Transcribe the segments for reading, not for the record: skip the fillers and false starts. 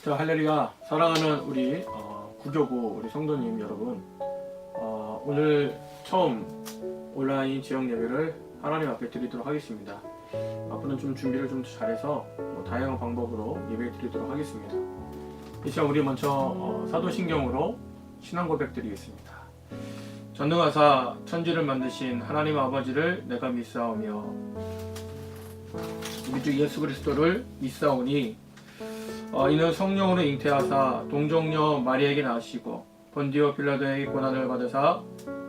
자, 할렐루야. 사랑하는 우리 구교구 우리 성도님 여러분, 오늘 처음 온라인 지역 예배를 하나님 앞에 드리도록 하겠습니다. 앞으로는 좀 준비를 좀 잘해서 다양한 방법으로 예배 드리도록 하겠습니다. 이 시간 우리 먼저 사도신경으로 신앙 고백 드리겠습니다. 전능하사 천지를 만드신 하나님 아버지를 내가 믿사오며 우리 주 예수 그리스도를 믿사오니 이는 성령으로 잉태하사 동정녀 마리에게 낳으시고 본디오 빌라도에게 고난을 받으사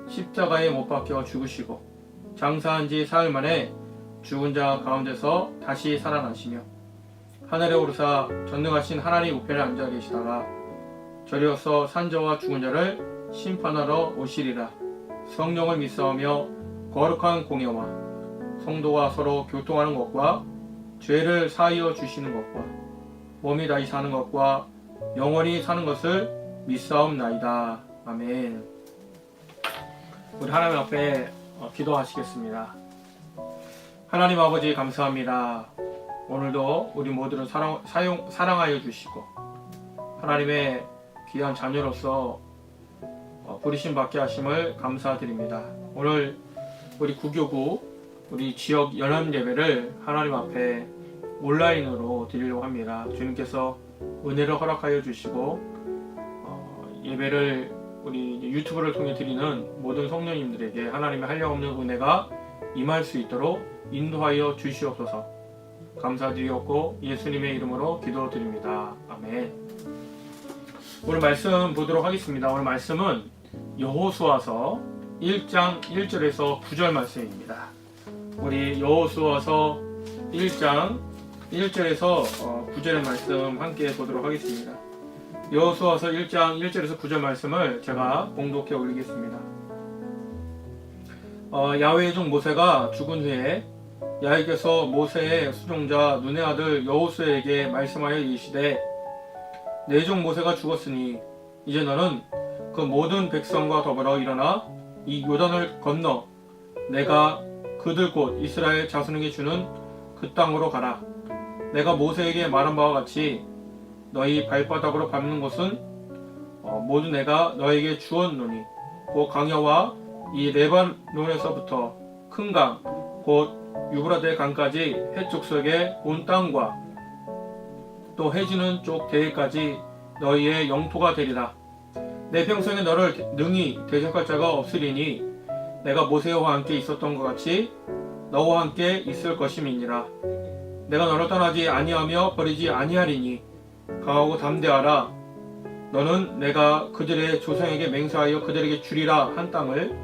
십자가에 못 박혀 죽으시고 장사한 지 사흘 만에 죽은 자 가운데서 다시 살아나시며 하늘에 오르사 전능하신 하나님 우편에 앉아 계시다가 저리어서 산자와 죽은 자를 심판하러 오시리라. 성령을 믿사오며 거룩한 공예와 성도가 서로 교통하는 것과 죄를 사하여 주시는 것과 몸이 다시 사는 것과 영원히 사는 것을 믿사옵나이다. 아멘. 우리 하나님 앞에 기도하시겠습니다. 하나님 아버지 감사합니다. 오늘도 우리 모두를 사랑하여 주시고 하나님의 귀한 자녀로서 부르심 받게 하심을 감사드립니다. 오늘 우리 구교구 우리 지역 연합 예배를 하나님 앞에 온라인으로 드리려고 합니다. 주님께서 은혜를 허락하여 주시고 예배를 우리 유튜브를 통해 드리는 모든 성도님들에게 하나님의 한량없는 은혜가 임할 수 있도록 인도하여 주시옵소서. 감사드리옵고 예수님의 이름으로 기도드립니다. 아멘. 오늘 말씀 보도록 하겠습니다. 오늘 말씀은 여호수아서 1장 1절에서 9절 말씀입니다. 우리 여호수아서 1장 1절에서 9절의 말씀 함께 보도록 하겠습니다. 여호수아서 1장 1절에서 9절 말씀을 제가 봉독해 올리겠습니다. 야훼의 종 모세가 죽은 후에 야훼께서 모세의 수종자 눈의 아들 여호수아에게 말씀하여 이르시되 내 종 모세가 죽었으니 이제 너는 그 모든 백성과 더불어 일어나 이 요단을 건너 내가 그들 곧 이스라엘 자손에게 주는 그 땅으로 가라. 내가 모세에게 말한 바와 같이 너희 발바닥으로 밟는 곳은 모두 내가 너에게 주었노니 곧 강야와 이 레바논에서부터 큰 강 곧 유브라데 강까지 해쪽 속의 온 땅과 또 해지는 쪽 대해까지 너희의 영토가 되리라. 내 평생에 너를 능히 대적할 자가 없으리니 내가 모세와 함께 있었던 것 같이 너와 함께 있을 것임이니라. 내가 너를 떠나지 아니하며 버리지 아니하리니 강하고 담대하라. 너는 내가 그들의 조상에게 맹세하여 그들에게 주리라 한 땅을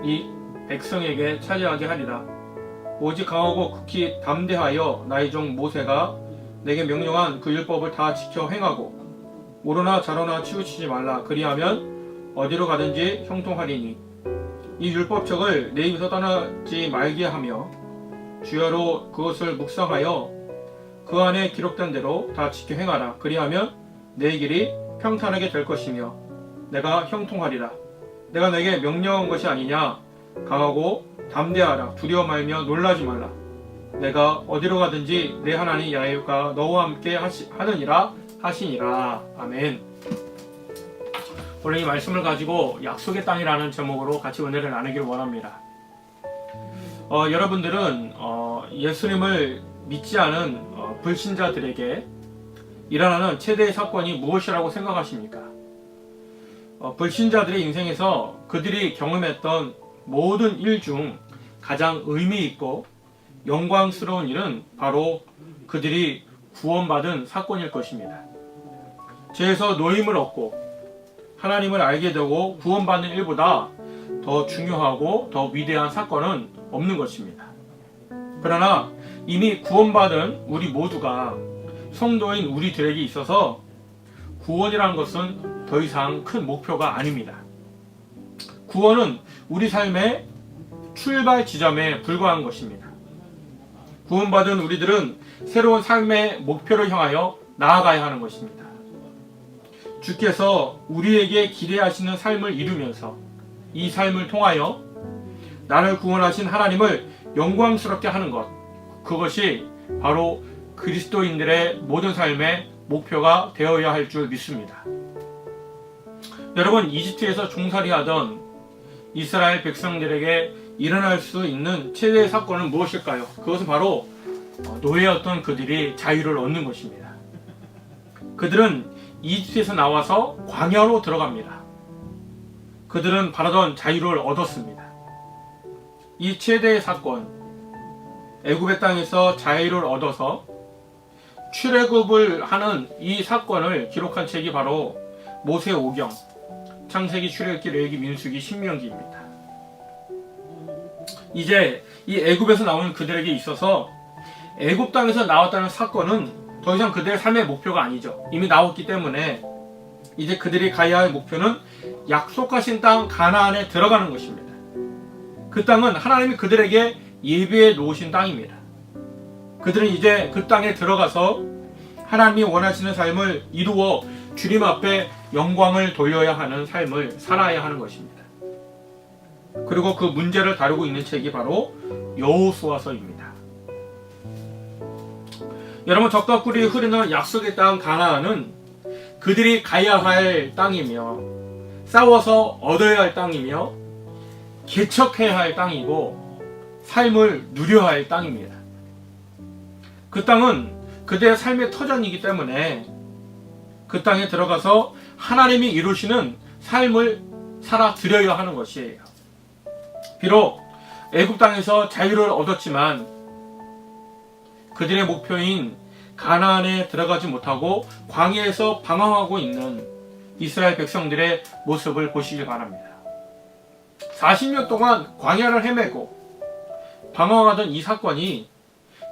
이 백성에게 차지하게 하리라. 오직 강하고 극히 담대하여 나의 종 모세가 내게 명령한 그 율법을 다 지켜 행하고 오르나 좌로나 치우치지 말라. 그리하면 어디로 가든지 형통하리니 이 율법책을 내 입에서 떠나지 말게 하며 주야로 그것을 묵상하여 그 안에 기록된 대로 다 지켜 행하라. 그리하면 내 길이 평탄하게 될 것이며 내가 형통하리라. 내가 내게 명령한 것이 아니냐. 강하고 담대하라. 두려워 말며 놀라지 말라. 내가 어디로 가든지 내 하나님 야훼가 너와 함께 하느니라 하시니라. 아멘. 오늘 이 말씀을 가지고 약속의 땅이라는 제목으로 같이 은혜를 나누기를 원합니다. 여러분들은 예수님을 믿지 않은 불신자들에게 일어나는 최대의 사건이 무엇이라고 생각하십니까? 불신자들의 인생에서 그들이 경험했던 모든 일 중 가장 의미 있고 영광스러운 일은 바로 그들이 구원받은 사건일 것입니다. 죄에서 노임을 얻고 하나님을 알게 되고 구원받는 일보다 더 중요하고 더 위대한 사건은 없는 것입니다. 그러나 이미 구원받은 우리 모두가 성도인 우리들에게 있어서 구원이라는 것은 더 이상 큰 목표가 아닙니다. 구원은 우리 삶의 출발 지점에 불과한 것입니다. 구원받은 우리들은 새로운 삶의 목표를 향하여 나아가야 하는 것입니다. 주께서 우리에게 기대하시는 삶을 이루면서 이 삶을 통하여 나를 구원하신 하나님을 영광스럽게 하는 것, 그것이 바로 그리스도인들의 모든 삶의 목표가 되어야 할 줄 믿습니다. 여러분, 이집트에서 종살이하던 이스라엘 백성들에게 일어날 수 있는 최대의 사건은 무엇일까요? 그것은 바로 노예였던 그들이 자유를 얻는 것입니다. 그들은 이집트에서 나와서 광야로 들어갑니다. 그들은 바라던 자유를 얻었습니다. 이 최대의 사건, 애굽의 땅에서 자유를 얻어서 출애굽을 하는 이 사건을 기록한 책이 바로 모세오경, 창세기, 출애굽기, 레위기, 민수기, 신명기입니다. 이제 이 애굽에서 나오는 그들에게 있어서 애굽 땅에서 나왔다는 사건은 더 이상 그들의 삶의 목표가 아니죠. 이미 나왔기 때문에 이제 그들이 가야 할 목표는 약속하신 땅 가나안에 들어가는 것입니다. 그 땅은 하나님이 그들에게 예비해 놓으신 땅입니다. 그들은 이제 그 땅에 들어가서 하나님이 원하시는 삶을 이루어 주님 앞에 영광을 돌려야 하는 삶을 살아야 하는 것입니다. 그리고 그 문제를 다루고 있는 책이 바로 여호수아서입니다. 여러분, 적과 꿀이 흐르는 약속의 땅 가나안은 그들이 가야 할 땅이며 싸워서 얻어야 할 땅이며 개척해야 할 땅이고 삶을 누려야 할 땅입니다. 그 땅은 그들의 삶의 터전이기 때문에 그 땅에 들어가서 하나님이 이루시는 삶을 살아드려야 하는 것이에요. 비록 애굽 땅에서 자유를 얻었지만 그들의 목표인 가나안에 들어가지 못하고 광야에서 방황하고 있는 이스라엘 백성들의 모습을 보시길 바랍니다. 40년 동안 광야를 헤매고 방황하던 이 사건이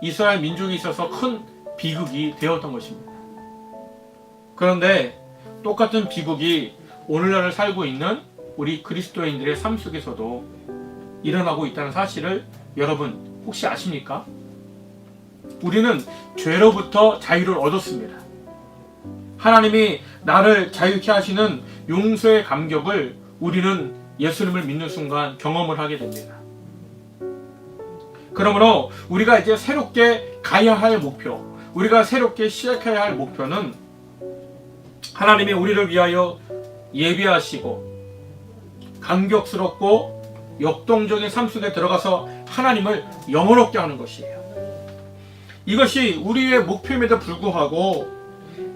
이스라엘 민족에 있어서 큰 비극이 되었던 것입니다. 그런데 똑같은 비극이 오늘날을 살고 있는 우리 그리스도인들의 삶 속에서도 일어나고 있다는 사실을 여러분 혹시 아십니까? 우리는 죄로부터 자유를 얻었습니다. 하나님이 나를 자유케 하시는 용서의 감격을 우리는 예수님을 믿는 순간 경험을 하게 됩니다. 그러므로 우리가 이제 새롭게 가야 할 목표, 우리가 새롭게 시작해야 할 목표는 하나님이 우리를 위하여 예비하시고 감격스럽고 역동적인 삶 속에 들어가서 하나님을 영원롭게 하는 것이에요. 이것이 우리의 목표임에도 불구하고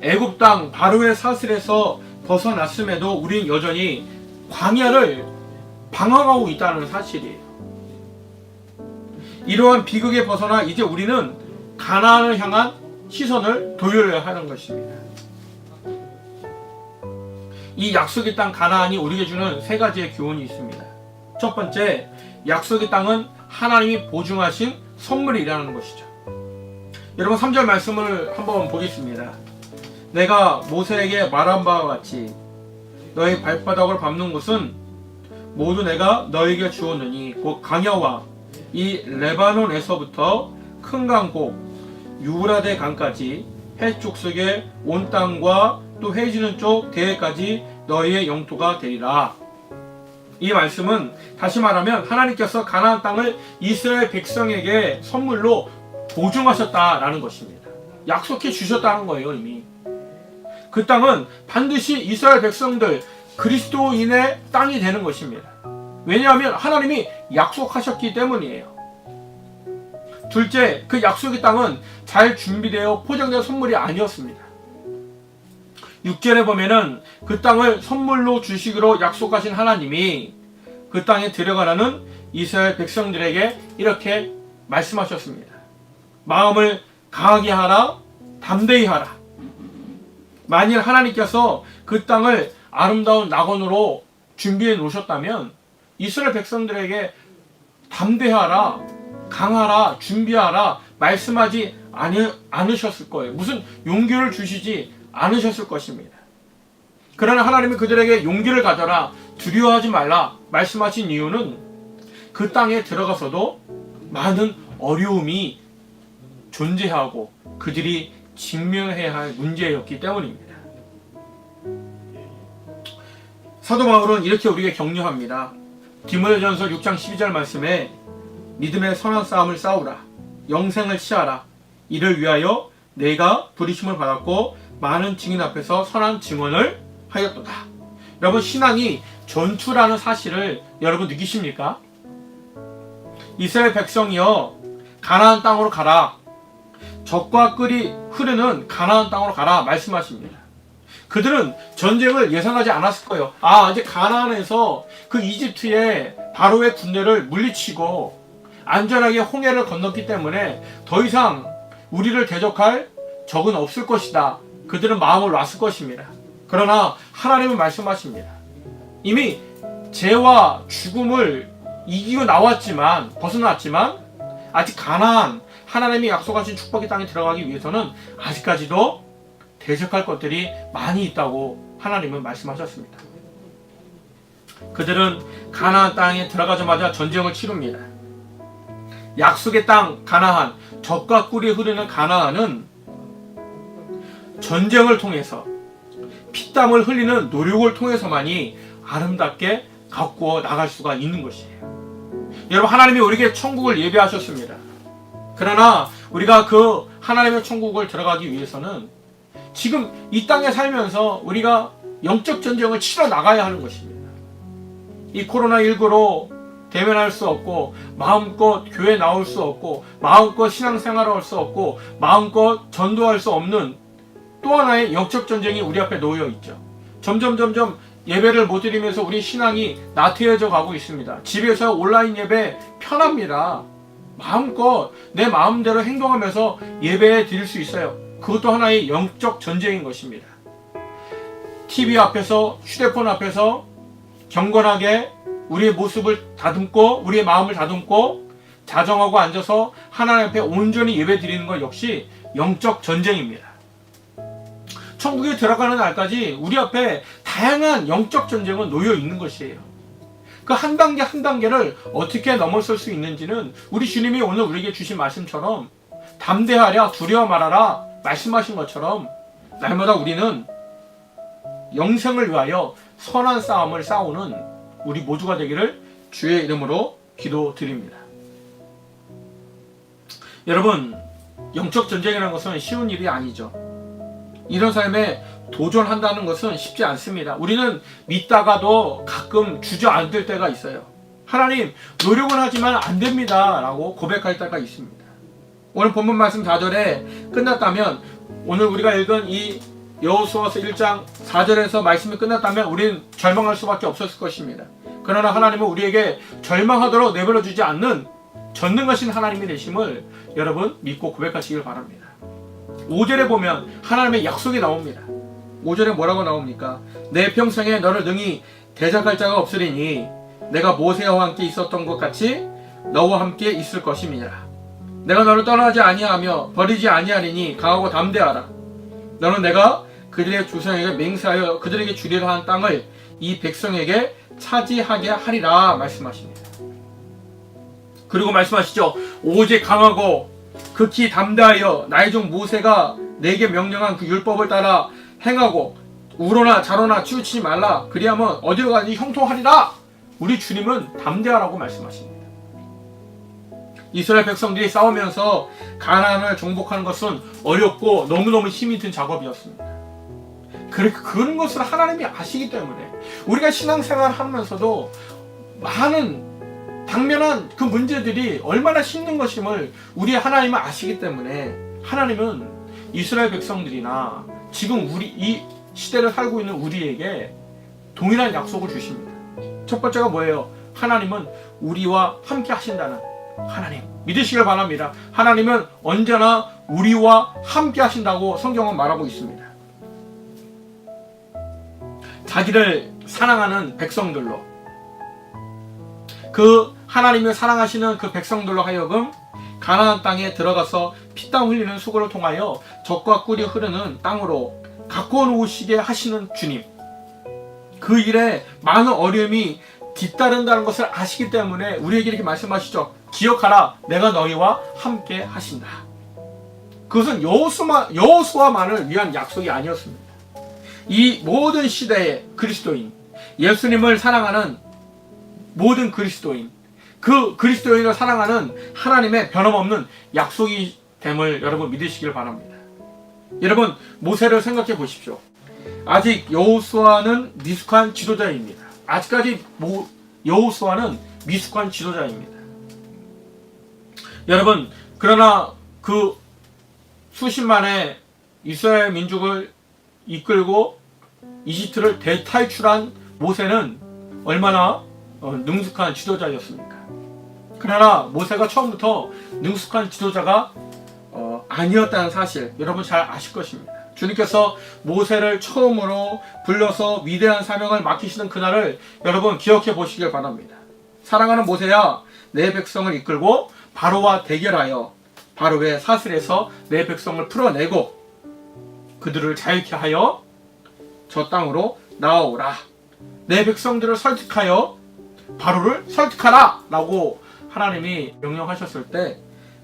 애굽 땅 바로의 사슬에서 벗어났음에도 우리는 여전히 광야를 방황하고 있다는 사실이에요. 이러한 비극에 벗어나 이제 우리는 가나안을 향한 시선을 돌려야 하는 것입니다. 이 약속의 땅 가나안이 우리에게 주는 세 가지의 교훈이 있습니다. 첫 번째, 약속의 땅은 하나님이 보증하신 선물이라는 것이죠. 여러분, 3절 말씀을 한번 보겠습니다. 내가 모세에게 말한 바와 같이 너희 발바닥을 밟는 곳은 모두 내가 너에게 주었느니 곧 강야와 이 레바논에서부터 큰 강 곧 유브라데 강까지 해쪽속의 온 땅과 또 해지는 쪽 대해까지 너희의 영토가 되리라. 이 말씀은 다시 말하면 하나님께서 가나안 땅을 이스라엘 백성에게 선물로 보증하셨다라는 것입니다. 약속해 주셨다는 거예요. 이미 그 땅은 반드시 이스라엘 백성들 그리스도인의 땅이 되는 것입니다. 왜냐하면 하나님이 약속하셨기 때문이에요. 둘째, 그 약속의 땅은 잘 준비되어 포장된 선물이 아니었습니다. 6절에 보면은 그 땅을 선물로 주시기로 약속하신 하나님이 그 땅에 들어가라는 이스라엘 백성들에게 이렇게 말씀하셨습니다. 마음을 강하게 하라, 담대히 하라. 만일 하나님께서 그 땅을 아름다운 낙원으로 준비해 놓으셨다면 이스라엘 백성들에게 담대하라, 강하라, 준비하라 말씀하지 않으셨을 거예요. 무슨 용기를 주시지 않으셨을 것입니다. 그러나 하나님이 그들에게 용기를 가져라, 두려워하지 말라 말씀하신 이유는 그 땅에 들어가서도 많은 어려움이 존재하고 그들이 직면해야 할 문제였기 때문입니다. 사도 바울은 이렇게 우리에게 격려합니다. 디모데전서 6장 12절 말씀에 믿음의 선한 싸움을 싸우라, 영생을 취하라, 이를 위하여 내가 부르심을 받았고 많은 증인 앞에서 선한 증언을 하였도다. 여러분, 신앙이 전투라는 사실을 여러분 느끼십니까? 이스라엘 백성이여, 가나안 땅으로 가라. 적과 꿀이 흐르는 가나안 땅으로 가라 말씀하십니다. 그들은 전쟁을 예상하지 않았을 거예요. 이제 가나안에서 그 이집트의 바로의 군대를 물리치고 안전하게 홍해를 건넜기 때문에 더 이상 우리를 대적할 적은 없을 것이다. 그들은 마음을 놨을 것입니다. 그러나 하나님은 말씀하십니다. 이미 죄와 죽음을 이기고 나왔지만, 벗어났지만 아직 가나안, 하나님이 약속하신 축복의 땅에 들어가기 위해서는 아직까지도 대적할 것들이 많이 있다고 하나님은 말씀하셨습니다. 그들은 가나안 땅에 들어가자마자 전쟁을 치릅니다. 약속의 땅 가나안, 젖과 꿀이 흐르는 가나안은 전쟁을 통해서, 피땀을 흘리는 노력을 통해서만이 아름답게 가꾸어 나갈 수가 있는 것이에요. 여러분, 하나님이 우리에게 천국을 예비하셨습니다. 그러나 우리가 그 하나님의 천국을 들어가기 위해서는 지금 이 땅에 살면서 우리가 영적 전쟁을 치러 나가야 하는 것입니다. 이 코로나19로 대면할 수 없고, 마음껏 교회 나올 수 없고, 마음껏 신앙생활을 할 수 없고, 마음껏 전도할 수 없는 또 하나의 영적 전쟁이 우리 앞에 놓여 있죠. 점점 예배를 못 드리면서 우리 신앙이 나태해져 가고 있습니다. 집에서 온라인 예배 편합니다. 마음껏 내 마음대로 행동하면서 예배 드릴 수 있어요. 그것도 하나의 영적 전쟁인 것입니다. TV 앞에서, 휴대폰 앞에서 경건하게 우리의 모습을 다듬고, 우리의 마음을 다듬고 자정하고 앉아서 하나님 앞에 온전히 예배 드리는 것 역시 영적 전쟁입니다. 천국에 들어가는 날까지 우리 앞에 다양한 영적 전쟁은 놓여 있는 것이에요. 그 한 단계 한 단계를 어떻게 넘어설 수 있는지는 우리 주님이 오늘 우리에게 주신 말씀처럼 담대하랴 두려워 말아라 말씀하신 것처럼 날마다 우리는 영생을 위하여 선한 싸움을 싸우는 우리 모두가 되기를 주의 이름으로 기도드립니다. 여러분, 영적 전쟁이라는 것은 쉬운 일이 아니죠. 이런 삶에 도전한다는 것은 쉽지 않습니다. 우리는 믿다가도 가끔 주저앉을 때가 있어요. 하나님, 노력은 하지만 안 됩니다 라고 고백할 때가 있습니다. 오늘 본문 말씀 4절에 끝났다면, 오늘 우리가 읽은 이 여호수아서 1장 4절에서 말씀이 끝났다면 우리는 절망할 수밖에 없었을 것입니다. 그러나 하나님은 우리에게 절망하도록 내버려 주지 않는 전능하신 하나님이 되심을 여러분 믿고 고백하시길 바랍니다. 5절에 보면 하나님의 약속이 나옵니다. 5절에 뭐라고 나옵니까? 내 평생에 너를 능히 대적할 자가 없으리니 내가 모세와 함께 있었던 것 같이 너와 함께 있을 것임이니라. 내가 너를 떠나지 아니하며 버리지 아니하리니 강하고 담대하라. 너는 내가 그들의 조상에게 맹세하여 그들에게 주리라 한 땅을 이 백성에게 차지하게 하리라 말씀하십니다. 그리고 말씀하시죠. 오직 강하고 극히 담대하여 나의 종 모세가 내게 명령한 그 율법을 따라 행하고 우로나 자로나 치우치지 말라. 그리하면 어디로 가든지 형통하리라. 우리 주님은 담대하라고 말씀하십니다. 이스라엘 백성들이 싸우면서 가나안을 정복하는 것은 어렵고 너무너무 힘이 든 작업이었습니다. 그런 것을 하나님이 아시기 때문에 우리가 신앙생활을 하면서도 많은 당면한 그 문제들이 얼마나 힘든 것임을 우리 하나님은 아시기 때문에 하나님은 이스라엘 백성들이나 지금 우리 이 시대를 살고 있는 우리에게 동일한 약속을 주십니다. 첫 번째가 뭐예요? 하나님은 우리와 함께 하신다는 하나님 믿으시길 바랍니다. 하나님은 언제나 우리와 함께 하신다고 성경은 말하고 있습니다. 자기를 사랑하는 백성들로, 그 하나님을 사랑하시는 그 백성들로 하여금 가나안 땅에 들어가서 피땀 흘리는 수고를 통하여 젖과 꿀이 흐르는 땅으로 가꾸어 놓으시게 하시는 주님, 그 일에 많은 어려움이 뒤따른다는 것을 아시기 때문에 우리에게 이렇게 말씀하시죠. 기억하라, 내가 너희와 함께 하신다. 그것은 여호수아만을 위한 약속이 아니었습니다. 이 모든 시대의 그리스도인, 예수님을 사랑하는 모든 그리스도인, 그 그리스도인을 사랑하는 하나님의 변함없는 약속이 됨을 여러분 믿으시길 바랍니다. 여러분, 모세를 생각해 보십시오. 아직 여호수아는 미숙한 지도자입니다. 아직까지 여호수아는 미숙한 지도자입니다. 여러분, 그러나 그 수십만의 이스라엘 민족을 이끌고 이집트를 대탈출한 모세는 얼마나 능숙한 지도자였습니까? 그러나 모세가 처음부터 능숙한 지도자가 아니었다는 사실 여러분 잘 아실 것입니다. 주님께서 모세를 처음으로 불러서 위대한 사명을 맡기시는 그날을 여러분 기억해 보시길 바랍니다. 사랑하는 모세야, 내 백성을 이끌고 바로와 대결하여 바로의 사슬에서 내 백성을 풀어내고 그들을 자유케 하여 저 땅으로 나아오라. 내 백성들을 설득하여 바로를 설득하라 라고 하나님이 명령하셨을 때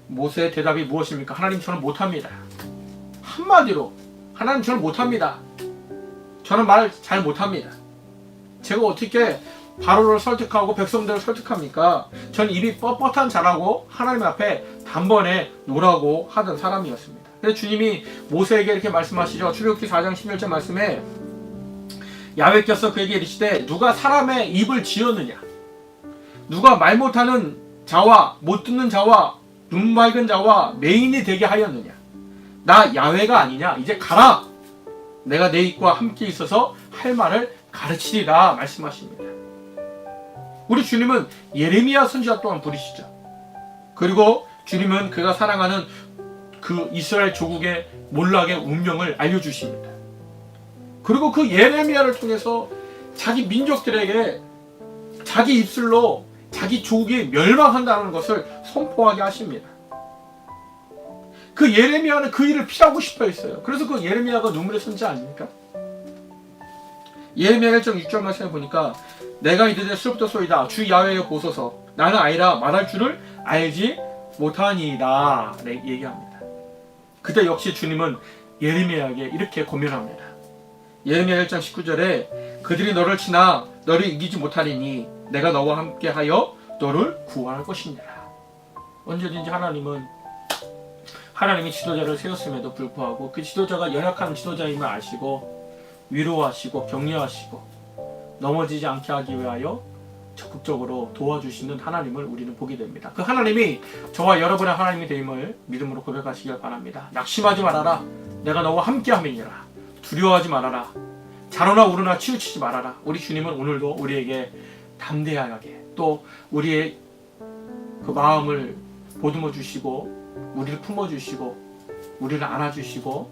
모세의 대답이 무엇입니까? 하나님, 저는 못합니다. 한마디로, 하나님, 저는 못합니다. 저는 말 잘 못합니다. 제가 어떻게 바로를 설득하고 백성들을 설득합니까? 전 입이 뻣뻣한 자라고 하나님 앞에 단번에 노라고 하던 사람이었습니다. 그래서 주님이 모세에게 이렇게 말씀하시죠. 출애굽기 4장 16절 말씀에 야훼께서 그에게 이르시되 누가 사람의 입을 지었느냐? 누가 말 못하는 자와 못 듣는 자와 눈 맑은 자와 맹인이 되게 하였느냐? 나 야훼가 아니냐? 이제 가라! 내가 내 입과 함께 있어서 할 말을 가르치리라 말씀하십니다. 우리 주님은 예레미야 선지자 또한 부르시죠. 그리고 주님은 그가 사랑하는 그 이스라엘 조국의 몰락의 운명을 알려주십니다. 그리고 그 예레미야를 통해서 자기 민족들에게 자기 입술로 자기 조국이 멸망한다는 것을 선포하게 하십니다. 그 예레미야는 그 일을 피하고 싶어 했어요. 그래서 그 예레미야가 눈물의 선지 아닙니까? 예레미야 1장 6절 말씀에 보니까 내가 이들의 수로부터 소이다. 주 야훼여 보소서. 나는 아니라 말할 줄을 알지 못하니이다. 얘기합니다. 그때 역시 주님은 예레미야에게 이렇게 고면합니다. 예레미야 1장 19절에 그들이 너를 치나 너를 이기지 못하리니 내가 너와 함께하여 너를 구원할 것이니라. 언제든지 하나님이 지도자를 세웠음에도 불구하고 그 지도자가 연약한 지도자임을 아시고 위로하시고 격려하시고 넘어지지 않게 하기 위하여 적극적으로 도와주시는 하나님을 우리는 보게 됩니다. 그 하나님이 저와 여러분의 하나님이 됨을 믿음으로 고백하시길 바랍니다. 낙심하지 말아라. 내가 너와 함께함이니라. 두려워하지 말아라. 자로나 우르나 치우치지 말아라. 우리 주님은 오늘도 우리에게 담대하게 또 우리의 그 마음을 보듬어 주시고 우리를 품어 주시고 우리를 안아 주시고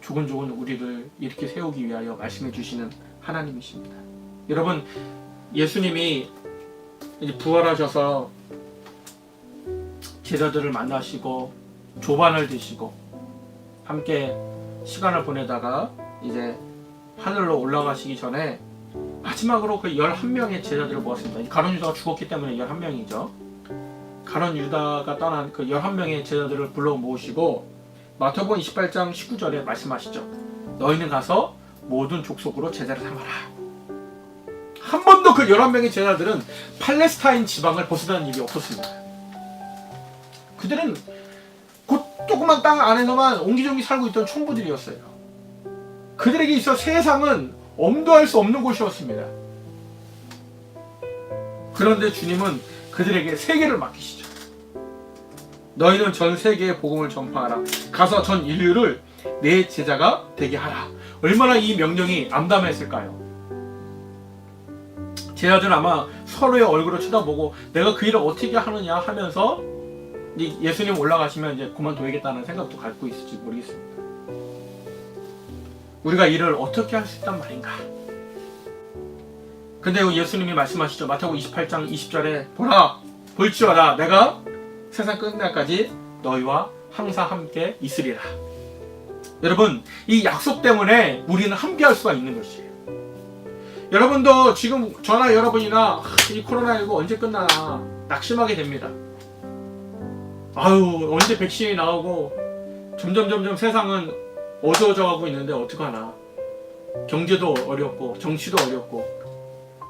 조근조근 우리를 이렇게 세우기 위하여 말씀해 주시는 하나님이십니다. 여러분, 예수님이 이제 부활하셔서 제자들을 만나시고 조반을 드시고 함께 시간을 보내다가 이제 하늘로 올라가시기 전에 마지막으로 그 11명의 제자들을 모았습니다. 가룟 유다가 죽었기 때문에 11명이죠. 가룟 유다가 떠난 그 11명의 제자들을 불러 모으시고 마태복음 28장 19절에 말씀하시죠. 너희는 가서 모든 족속으로 제자를 삼아라. 한 번도 그 11명의 제자들은 팔레스타인 지방을 벗어나는 일이 없었습니다. 그들은 곧 조그만 땅 안에서만 옹기종기 살고 있던 총부들이었어요. 그들에게 있어 세상은 엄두할 수 없는 곳이었습니다. 그런데 주님은 그들에게 세계를 맡기시죠. 너희는 전 세계에 복음을 전파하라. 가서 전 인류를 내 제자가 되게 하라. 얼마나 이 명령이 암담했을까요? 제자들은 아마 서로의 얼굴을 쳐다보고 내가 그 일을 어떻게 하느냐 하면서 예수님 올라가시면 이제 그만둬야겠다는 생각도 갖고 있을지 모르겠습니다. 우리가 일을 어떻게 할 수 있단 말인가? 근데 예수님이 말씀하시죠. 마태복음 28장 20절에 보라, 볼지어다 내가 세상 끝날까지 너희와 항상 함께 있으리라. 여러분, 이 약속 때문에 우리는 함께 할 수가 있는 것이에요. 여러분도 지금 저나 여러분이나 이 코로나19 언제 끝나나 낙심하게 됩니다. 아유, 언제 백신이 나오고 점점 세상은 어두워져 가고 있는데 어떡하나. 경제도 어렵고 정치도 어렵고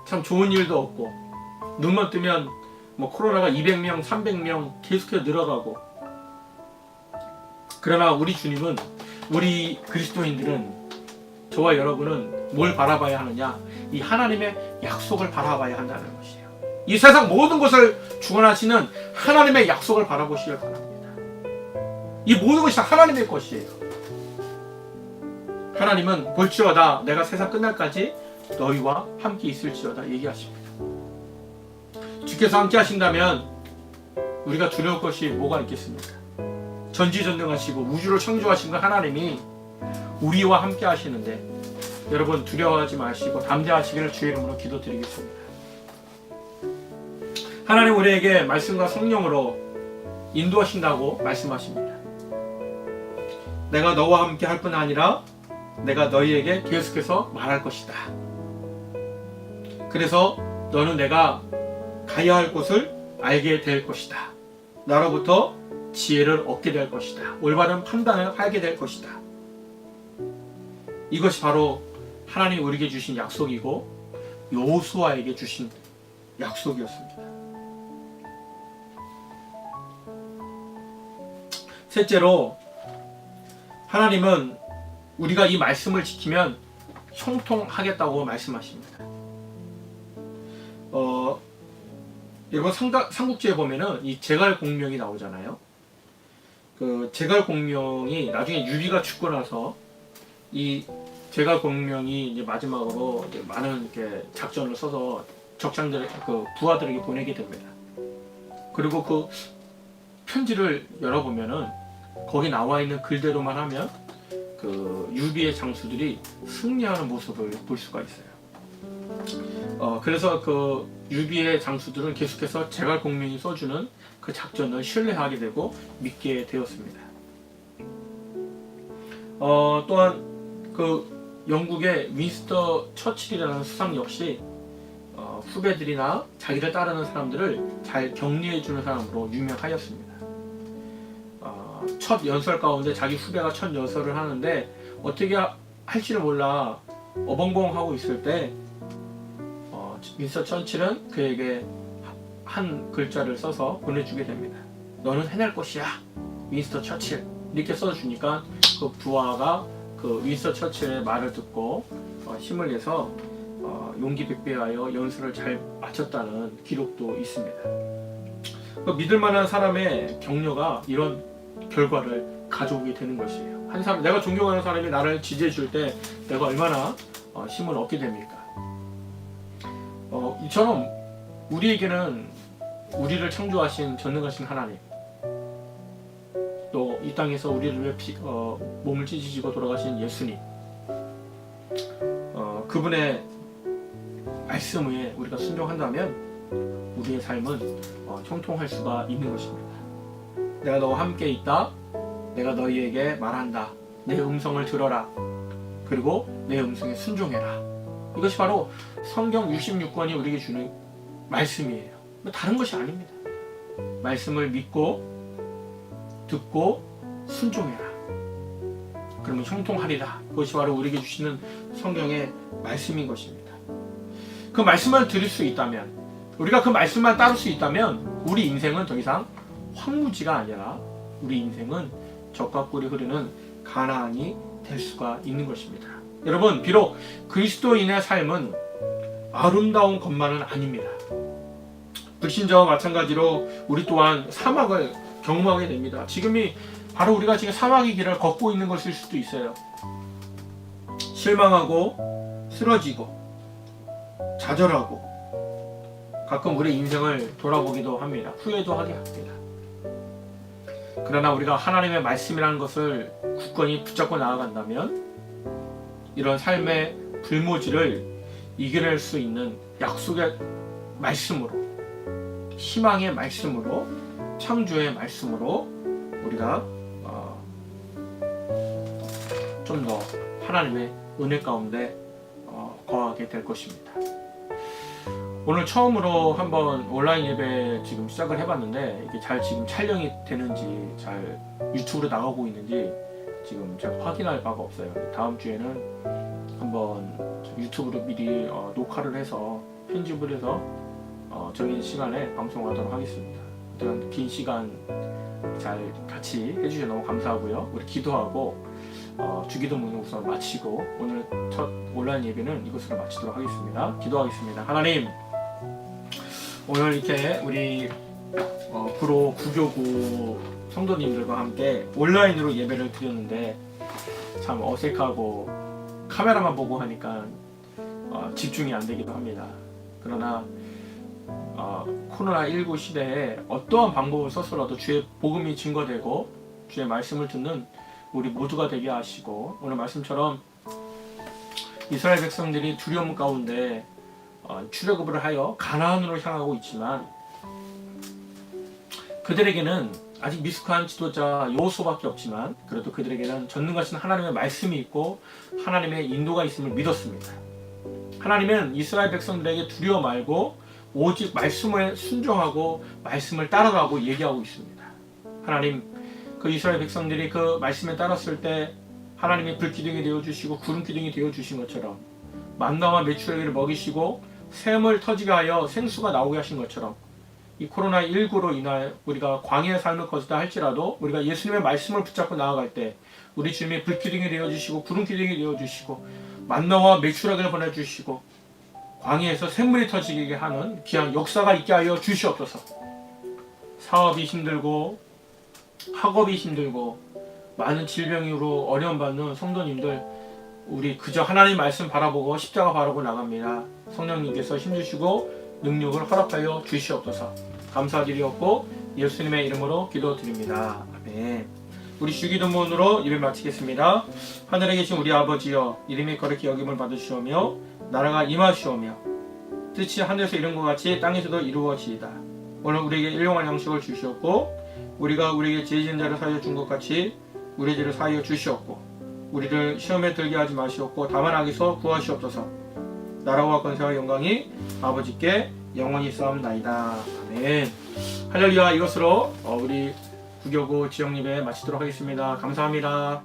참 좋은 일도 없고 눈만 뜨면 뭐 코로나가 200명, 300명 계속해서 늘어가고 그러나 우리 주님은, 우리 그리스도인들은, 저와 여러분은 뭘 바라봐야 하느냐? 이 하나님의 약속을 바라봐야 한다는 것이에요. 이 세상 모든 것을 주관하시는 하나님의 약속을 바라보시길 바랍니다. 이 모든 것이 다 하나님의 것이에요. 하나님은 볼지어다 내가 세상 끝날까지 너희와 함께 있을지어다 얘기하십니다. 주께서 함께 하신다면 우리가 두려울 것이 뭐가 있겠습니까? 전지전능하시고 우주를 창조하신 그 하나님이 우리와 함께 하시는데, 여러분 두려워하지 마시고 담대하시기를 주의 이름으로 기도드리겠습니다. 하나님 우리에게 말씀과 성령으로 인도하신다고 말씀하십니다. 내가 너와 함께 할 뿐 아니라 내가 너희에게 계속해서 말할 것이다. 그래서 너는 내가 가야 할 곳을 알게 될 것이다. 나로부터 지혜를 얻게 될 것이다. 올바른 판단을 하게 될 것이다. 이것이 바로 하나님이 우리에게 주신 약속이고 여호수아에게 주신 약속이었습니다. 셋째로, 하나님은 우리가 이 말씀을 지키면 형통하겠다고 말씀하십니다. 여러분 삼국지에 보면은 이 제갈공명이 나오잖아요. 그 제갈공명이 나중에 유비가 죽고 나서 이 제갈공명이 이제 마지막으로 이제 많은 이렇게 작전을 써서 적장들 그 부하들에게 보내게 됩니다. 그리고 그 편지를 열어보면은 거기 나와 있는 글대로만 하면 그 유비의 장수들이 승리하는 모습을 볼 수가 있어요. 그래서 그 유비의 장수들은 계속해서 제갈공명이 써주는 그 작전을 신뢰하게 되고 믿게 되었습니다. 또한 그 영국의 윈스터 처칠이라는 수상 역시 후배들이나 자기를 따르는 사람들을 잘 격려해주는 사람으로 유명하였습니다. 첫 연설 가운데 자기 후배가 첫 연설을 하는데 어떻게 할지를 몰라 어벙벙하고 있을 때 윈스터 처칠은 그에게 한 글자를 써서 보내주게 됩니다. 너는 해낼 것이야, 윈스터 처칠. 이렇게 써주니까 그 부하가 그 윈스터 처칠의 말을 듣고 힘을 내서 용기 백배하여 연설을 잘 마쳤다는 기록도 있습니다. 그 믿을만한 사람의 격려가 이런 결과를 가져오게 되는 것이에요. 한 사람, 내가 존경하는 사람이 나를 지지해 줄 때 내가 얼마나 힘을 얻게 됩니까? 이처럼 우리에게는 우리를 창조하신 전능하신 하나님, 또 이 땅에서 우리를 위해 몸을 찢으시고 돌아가신 예수님, 그분의 말씀에 우리가 순종한다면 우리의 삶은 형통할 수가 있는 것입니다. 내가 너와 함께 있다. 내가 너희에게 말한다. 내 음성을 들어라. 그리고 내 음성에 순종해라. 이것이 바로 성경 66권이 우리에게 주는 말씀이에요. 다른 것이 아닙니다. 말씀을 믿고 듣고 순종해라. 그러면 형통하리라. 그것이 바로 우리에게 주시는 성경의 말씀인 것입니다. 그 말씀을 들을 수 있다면, 우리가 그 말씀만 따를 수 있다면 우리 인생은 더 이상 황무지가 아니라 우리 인생은 젖과 꿀이 흐르는 가나안이 될 수가 있는 것입니다. 여러분, 비록 그리스도인의 삶은 아름다운 것만은 아닙니다. 불신자와 마찬가지로 우리 또한 사막을 경험하게 됩니다. 지금이 바로 우리가 지금 사막의 길을 걷고 있는 것일 수도 있어요. 실망하고 쓰러지고 좌절하고 가끔 우리 인생을 돌아보기도 합니다. 후회도 하게 합니다. 그러나 우리가 하나님의 말씀이라는 것을 굳건히 붙잡고 나아간다면 이런 삶의 불모지를 이겨낼 수 있는 약속의 말씀으로, 희망의 말씀으로, 창조의 말씀으로 우리가 좀 더 하나님의 은혜 가운데 거하게 될 것입니다. 오늘 처음으로 한번 온라인 예배 지금 시작을 해봤는데 이게 잘 지금 촬영이 되는지, 잘 유튜브로 나가고 있는지 지금 제가 확인할 바가 없어요. 다음 주에는 한번 유튜브로 미리 녹화를 해서 편집을 해서 정해진 시간에 방송하도록 하겠습니다. 일단 긴 시간 잘 같이 해주셔서 너무 감사하고요. 우리 기도하고 주기도문을 우선 마치고 오늘 첫 온라인 예배는 이것으로 마치도록 하겠습니다. 기도하겠습니다. 하나님, 오늘 이렇게 우리 구로 구교구 성도님들과 함께 온라인으로 예배를 드렸는데 참 어색하고 카메라만 보고 하니까 집중이 안 되기도 합니다. 그러나 코로나19 시대에 어떠한 방법을 써서라도 주의 복음이 증거되고 주의 말씀을 듣는 우리 모두가 되게 하시고, 오늘 말씀처럼 이스라엘 백성들이 두려움 가운데 출애굽을 하여 가나안으로 향하고 있지만 그들에게는 아직 미숙한 지도자 여호수아밖에 없지만 그래도 그들에게는 전능하신 하나님의 말씀이 있고 하나님의 인도가 있음을 믿었습니다. 하나님은 이스라엘 백성들에게 두려워 말고 오직 말씀을 순종하고 말씀을 따르라고 얘기하고 있습니다. 하나님, 그 이스라엘 백성들이 그 말씀에 따랐을 때 하나님이 불기둥이 되어주시고 구름기둥이 되어주신 것처럼 만나와 메추라기를 먹이시고 샘을 터지게 하여 생수가 나오게 하신 것처럼 이 코로나19로 인하여 우리가 광야의 삶을 거스다 할지라도 우리가 예수님의 말씀을 붙잡고 나아갈 때 우리 주님의 불기둥이 되어주시고 구름기둥이 되어주시고 만나와 메추라기를 보내주시고 광야에서 샘물이 터지게 하는 귀한 역사가 있게 하여 주시옵소서. 사업이 힘들고 학업이 힘들고 많은 질병으로 어려움받는 성도님들, 우리 그저 하나님 말씀 바라보고 십자가 바라보고 나갑니다. 성령님께서 힘주시고 능력을 허락하여 주시옵소서. 감사드리옵고 예수님의 이름으로 기도드립니다. 아멘. 우리 주기도문으로 예배 마치겠습니다. 하늘에 계신 우리 아버지여, 이름이 거룩히 여김을 받으시오며 나라가 임하시오며 뜻이 하늘에서 이룬 것 같이 땅에서도 이루어지이다. 오늘 우리에게 일용할 양식을 주시옵고 우리가 우리에게 죄 지은 자를 사하여 준 것 같이 우리 죄를 사하여 주시옵고 우리를 시험에 들게 하지 마시옵고 다만 악에서 구하시옵소서. 나라와 권세와 영광이 아버지께 영원히 싸움나이다. 아멘. 할렐루야. 이것으로 우리 구교구 지영예배 마치도록 하겠습니다. 감사합니다.